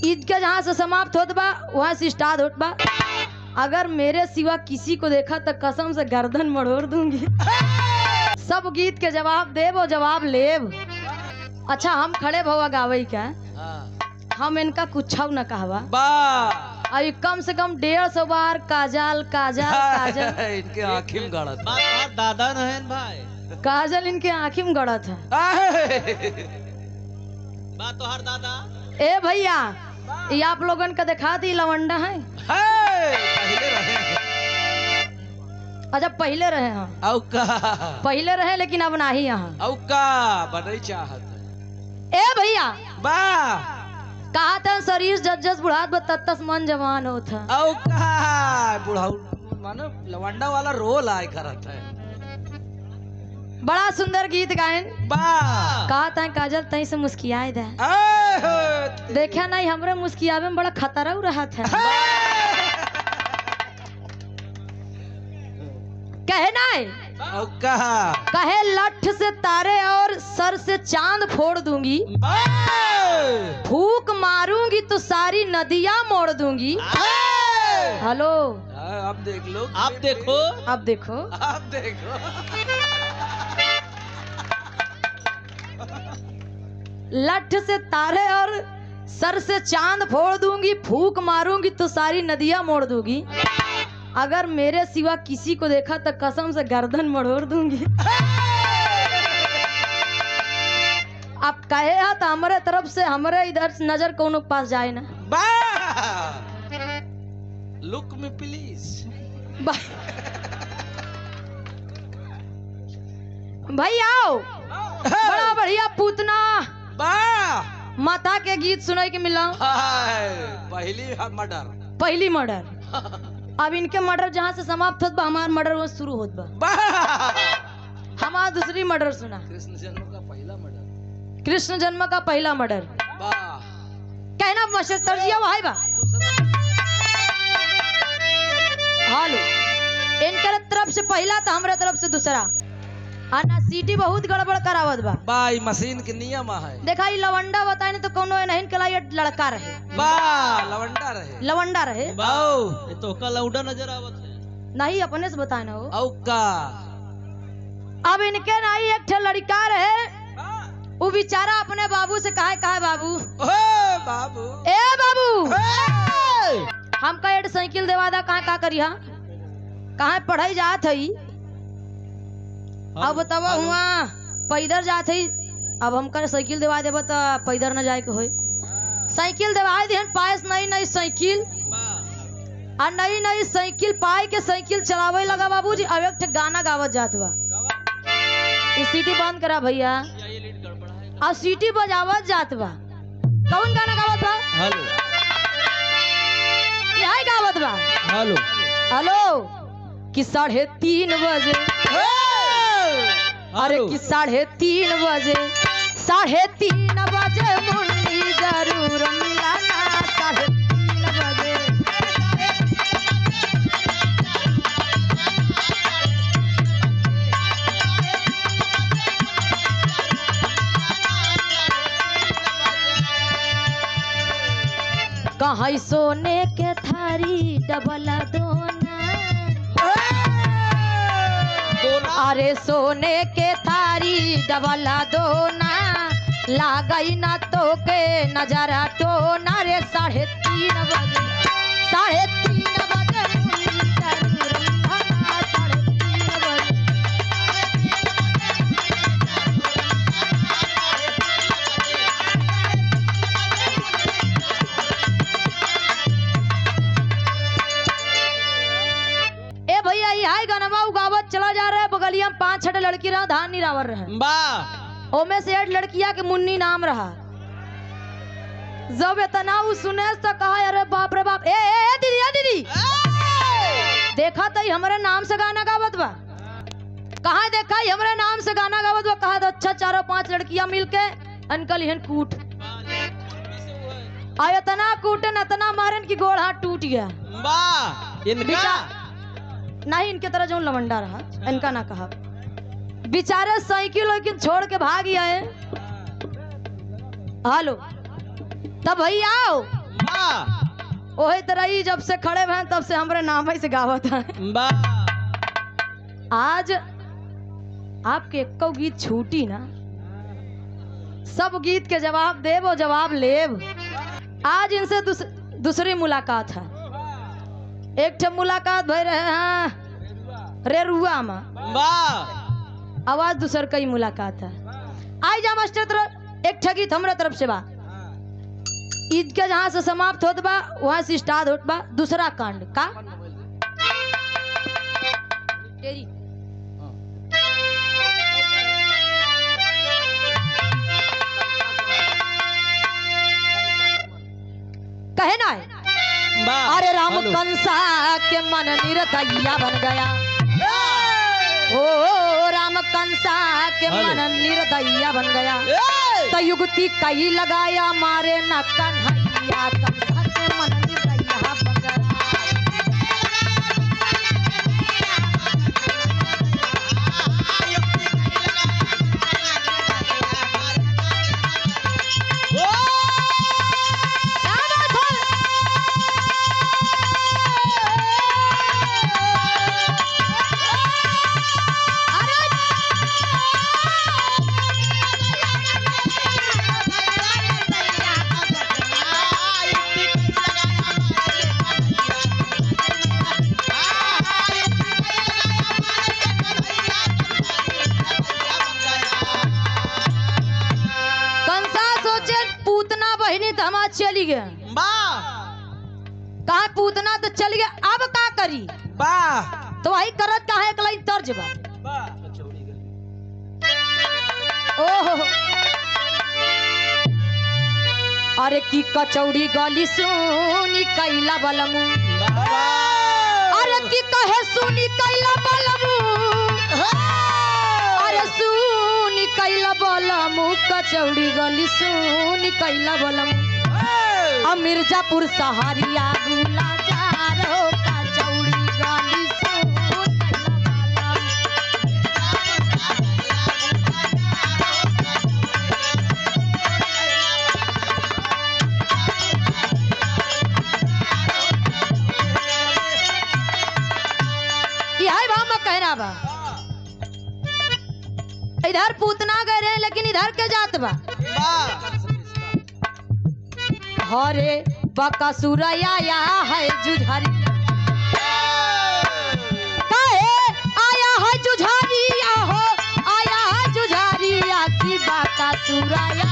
ईद के जहाँ से समाप्त होत बा वहाँ से स्टार्ट होत बा। अगर मेरे सिवा किसी को देखा तो कसम से गर्दन मड़ोड़ दूंगी। सब गीत के जवाब देव और जवाब लेव। अच्छा हम खड़े भवा गावई का, हम इनका कुछ न कहवा। अभी कम से कम 150 बार काजल काजल काजल इनके आँखी में गड़ा था। दादा नहन भाई काजल इनके आँखी में गड़ा था। बात तो हर दादा। ए भैया ये आप लोगन का दिखा दी लवंडा है। पहले रहे अच्छा पहले रहे हैं, औका पहले रहे लेकिन अब नहीं यहाँ। औका बनई चाहत ए भैया बा कहा था शरीर जस बुढ़ात बस मन जवान होता। औका बुढ़ाऊ मानो लवंडा वाला रोल आए करत है। बड़ा सुंदर गीत गायन बा कहा था काजल तई से मुस्कियाए दे। देखा नहीं हमरे मुस्कियावे में बड़ा खतरा रहा था। कहे नहीं औका कहे लठ से तारे और सर से चांद फोड़ दूंगी, फूक मारूंगी तो सारी नदियां मोड़ दूंगी। हेलो अब देख लो, आप देखो, अब देखो, आप देखो। लठ से तारे और सर से चांद फोड़ दूंगी, फूक मारूंगी तो सारी नदियां मोड़ दूंगी। अगर मेरे सिवा किसी को देखा तो कसम से गर्दन मड़ोड़ दूंगी। आप कहे हा तो हमारे तरफ से हमारे इधर से नजर कोनो पास जाए ना। Look me please. भाई आओ, बड़ा बढ़िया पूतना माता के गीत सुनाई के मिला। पहली मर्डर अब इनके मर्डर जहाँ से समाप्त होत बा हमार मर्डर वो शुरू होत बा। हमार दूसरी मर्डर सुना। कृष्ण जन्म का पहला मर्डर। कृष्ण जन्म का पहला मर्डर कहना मास्टर तर्जिया भाई बा। हालो इनके तरफ से पहला तो हमारे तरफ से दूसरा। आना सीटी बहुत गड़बड़ करावत बा। बाई मशीन के नियम है। देखा ये लवंडा बताए तो कोनो नहीं के लिए लड़का रहे। बा लवंडा रहे। लवंडा रहे। बाऊ ये तो का लौंडा नजर आवत है। नहीं अपने से बताए ना हो। औका अब इनके नहीं एक ठे लड़का रहे। वो बेचारा अपने बाबू से कहा बाबू, बाबू ए बाबू हमका एक साइकिल देवा दा। कहा करिया कहा पढ़ाई जात है। अब बतावा हुआ पैदल जात है। अब हमका साइकिल देवा देबा तो पैदल न जाए के होई। साइकिल देवा दिहन पास नई नई साइकिल आ नई नई साइकिल पाए के साइकिल चलावे लगा बाबूजी। अब एक गाना गावत जात बा। इस सीटी बंद करा भैया। आ सीटी बजावत जात बा। कौन गाना गावत बा? हेलो यही गावत बा। हेलो हेलो कि 3:30 बजे, अरे कि 3:30 बजे, 3:30 बजे मुन्नी जरूर मिलाना। 3:30 बजे कहीं सोने के थारी डबल दोना। अरे सोने के थारी डबल दोना लागई ना तो के नजरा टोना। रे 3:30 बजे, 3:30 बजे मुन्नी जरूर मिलाना। 3:30 बजे गावत चला जा रहा है। बगलिया में 5-6 लड़की रहा, धान निरावर रहे। ओमे से 8 लड़किया के मुन्नी नाम रहा। जब इतना सुने तो कहा अरे बाप रे बाप, ए दीदी देखा तो हमारे नाम से गाना गावत बा। कहा देखा हमारे नाम से गाना गावत बा। कहा तो अच्छा 4-5 लड़कियां मिलके अंकल हन कूट आया, तना कूटन इतना मारन की गोड़ हाथ टूट गया। नहीं इनके तरह जो लवंडा रहा इनका ना कहा। बेचारे साइकिल वाइकिल छोड़ के भाग आए। हेलो तब भैया आओ वाह ओहे तरह ही जब से खड़े हैं तब से हमरे नाम ही से गावत है। वाह आज आपके एको गीत छूटी ना, सब गीत के जवाब देव और जवाब लेव। आज इनसे दूसरी मुलाकात है। एक ठे मुलाकात भई रहे हैं रेरुआ में, वाह आवाज दूसर कई मुलाकात है। आई जा मास्टर तरफ एक ठे गीत हमरे तरफ से बा, ईद के जहाँ से समाप्त होत बा वहां से स्टार्ट होत बा दूसरा कांड का। तेरी कहे ना है, वाह अरे राम हेलो। कंसा के मन निर्दयिया बन गया। ओ राम कंसा के हेलो। मन निर्दयिया बन गया। ए! तो युक्ति कई लगाया मारे न कन्हैया, कंसा के मन निर्दयिया बन गया। क्या बात है? अरे कंसा सोचे पूतना बहिनी तो हमार चली गए, वाह कहा पूतना तो चल गया, अब का करी? वाह तो वही करत कहा एक लाइन तर्ज बा। ओहो अरे की कचौड़ी गली सुनी कैला बलमू, अरे की कहे सुनी कैला बलमू, अरे सुनी कैला बलमू, कचौड़ी गली सुनी कैला बलमू। अब मिर्जापुर सहारिया गुला जा रो, कचौड़ी गली सुनी कैला बलमू। यही भाव में कहना बा, इधर पूतना गए रहे लेकिन इधर के जात बा। हरे बकासुर आया है जुझारी, काहे आया है जुझारिया हो, आया है जुझारिया की बकासुर आया